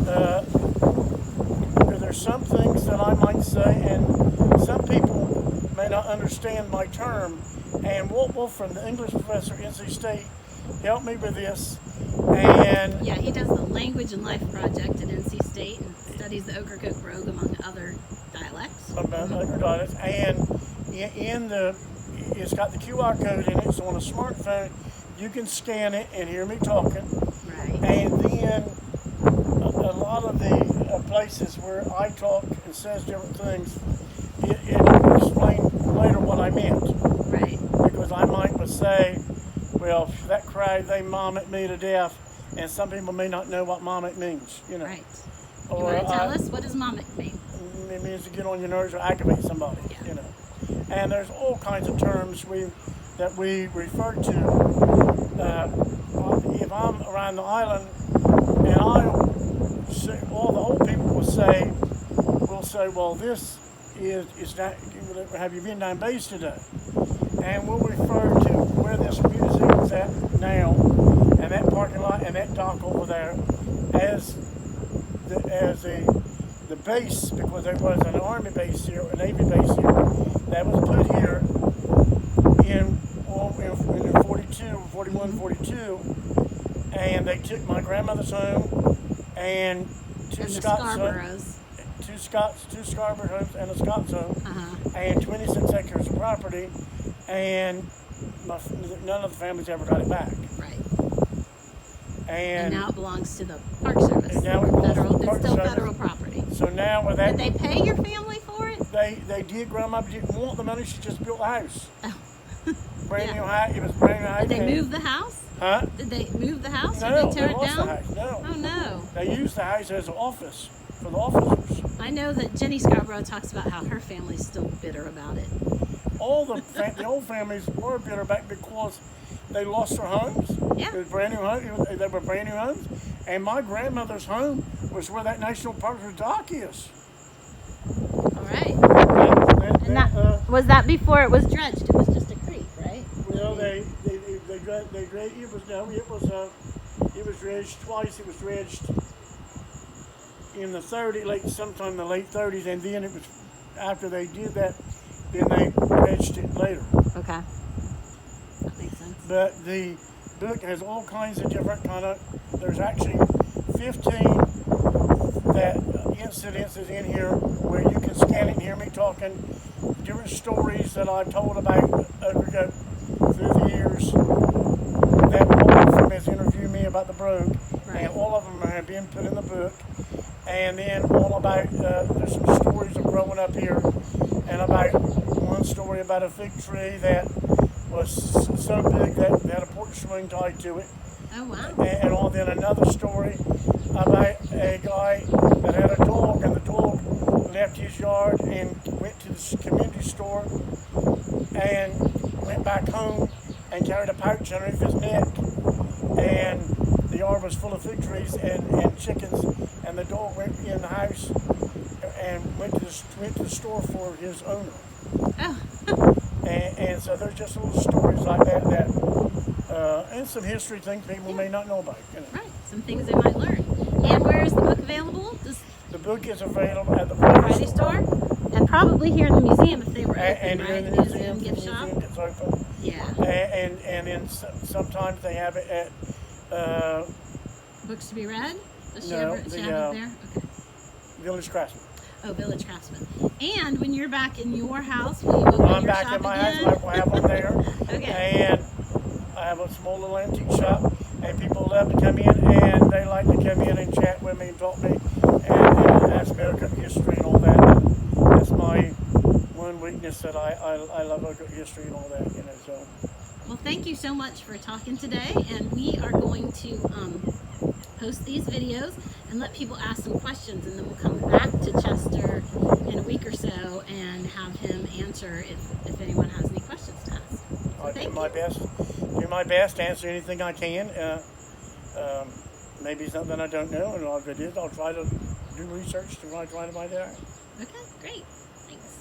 Uh, there's some things that I might say, and some people may not understand my term. And Walt Wolf, from the English professor at NC State, helped me with this. And yeah, he does the Language and Life Project at NC State and studies the Ocracoke brogue among other dialects. And it's got the QR code in it, so on a smartphone you can scan it and hear me talking. Right. And then a lot of the places where I talk and says different things, it will explain later what I meant. Right. Because I might say, well, that cried they mom at me to death, and some people may not know what mom it means, you know. Right. You want to tell us, what does mom mean? It means to get on your nerves or aggravate somebody, yeah. You know. And there's all kinds of terms that we refer to. If I'm around the island, and all the old people will say, well, this is not. Have you been down base today? And we'll refer to where this museum is at now, and that parking lot and that dock over there, as the base, because there was an army base here, a navy base here, that was put here in 41, 42, and they took my grandmother's home and two Scarborough homes and a Scots home, and 26 acres of property, and none of the families ever got it back. Right. And now it belongs to the Park Service. And now it belongs to the Park It's still Service. federal property. So now with that, did they pay your family for it? They did. Grandma didn't want the money. She just built a house. Oh. Brand new house. It was brand new house. Did they move the house? Huh? Did they move the house? No, or did they tear it lost down? the house. No. Oh no. They used the house as an office for the officers. I know that Jenny Scarborough talks about how her family's still bitter about it. All the old families were bitter back because they lost their homes. Yeah. It was brand new homes. They were brand new homes. And my grandmother's home was where that National Park dock is. All right. And was that before it was dredged? It was just a creek, right? Well, they dredged. It was dredged twice. It was dredged in the sometime in the late 30s, and then it was after they did that, then they dredged it later. Okay. That makes sense. But the book has all kinds of different there's actually 15 incidences in here where you can scan it and hear me talking, different stories that I've told about Ocracoke through the years, that all of them has interviewed me about the brogue, right. And all of them have been put in the book. And then all about, there's some stories of growing up here, and about one story about a fig tree that was so big that had a porch swing tied to it. Oh, wow. And then another story about a guy that had a dog, and the dog left his yard and went to the community store and went back home and carried a pouch underneath his neck, and the yard was full of fig trees and chickens, and the dog went in the house and went to the store for his owner. Oh. and so there's just little stories like that and some history things people may not know about. You know. Right, some things they might learn. And where is the book available? The book is available at the Friday store, and probably here in the museum if they were open, and right? here in the museum, gift shop. The museum gets open. Yeah. And then sometimes they have it at Books to be read. Does she no, have it the there? Okay. Village Craftsman. Oh, Village Craftsman. And when you're back in your house, will you open I'm your back shop in my again? house. I have one there. Okay. And I have a small little antique shop, and people love to come in, and they like to come in and chat with me and talk to me and ask me Ocracoke history and all that. That's my one weakness, that I love Ocracoke history and all that, you know. So. Well, thank you so much for talking today, and we are going to post these videos and let people ask some questions, and then we'll come back to Chester in a week or so and have him answer if anyone has any questions to ask. So I'll do my best to answer anything I can. Maybe something I don't know, and all it is, I'll try to do research to try to find out. Okay, great.